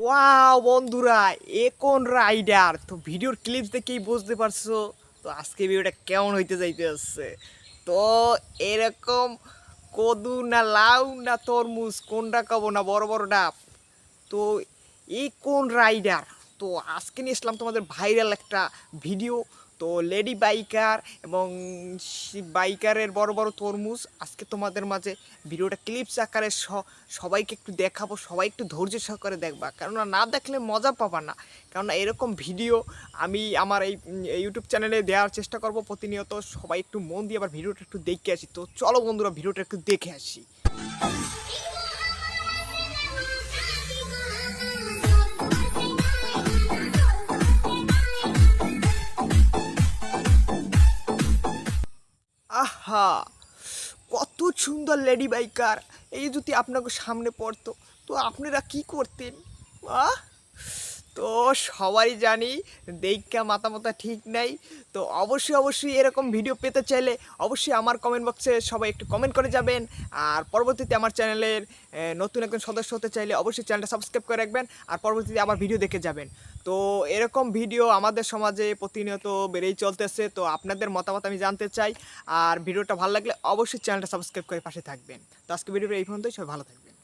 Wow বন্ধুরা, এ কোন rider! তো ভিডিওর ক্লিপস দেখেই বুঝতে পারছো তো আজকে ভিডিওটা কেমন হইতে যাইতেছে। তো এরকম কদু না লাউ না তরমুজ কোনটা খাবো না বড় বড় ডাব। তো এই কোন রাইডার! তো আজকে নিয়ে আসলাম তোমাদের ভাইরাল একটা ভিডিও। তো লেডি বাইকার এবং বাইকারের বড় বড় তরমুজ আজকে তোমাদের মাঝে ভিডিওটা ক্লিপস আকারে সবাইকে একটু দেখাবো। সবাই একটু ধৈর্য সহকারে দেখবা, কেননা না দেখলে মজা পাবা না। কেননা এরকম ভিডিও আমি আমার এই ইউটিউব চ্যানেলে দেওয়ার চেষ্টা করব প্রতিনিয়ত। সবাই একটু মন দিয়ে আবার ভিডিওটা একটু দেখে আসি। তো চলো বন্ধুরা, ভিডিওটা একটু দেখে আসি। আহা, কত সুন্দর লেডি বাইকার! এই যদি আপনাকে সামনে পড়তো তো আপনারা কি করতেন? আহ তো সবাই জানি দেইখা মাথা মাথা ঠিক নাই। তো অবশ্যই এরকম ভিডিও পেতে চাইলে অবশ্যই আমার কমেন্ট বক্সে সবাই একটু কমেন্ট করে যাবেন। আর পরবর্তীতে আমার চ্যানেলের নতুন একজন সদস্য হতে চাইলে অবশ্যই চ্যানেলটা সাবস্ক্রাইব করে রাখবেন। আর পরবর্তীতে আমার ভিডিও দেখে যাবেন। তো এরকম ভিডিও আমাদের সমাজে প্রতিনিয়ত বেড়েই চলতেছে। তো আপনাদের মতামত আমি জানতে চাই। আর ভিডিওটা ভালো লাগলে অবশ্যই চ্যানেলটা সাবস্ক্রাইব করে পাশে থাকবেন। তো আজকে ভিডিওটা এই পর্যন্তই, সবাই ভালো থাকবেন।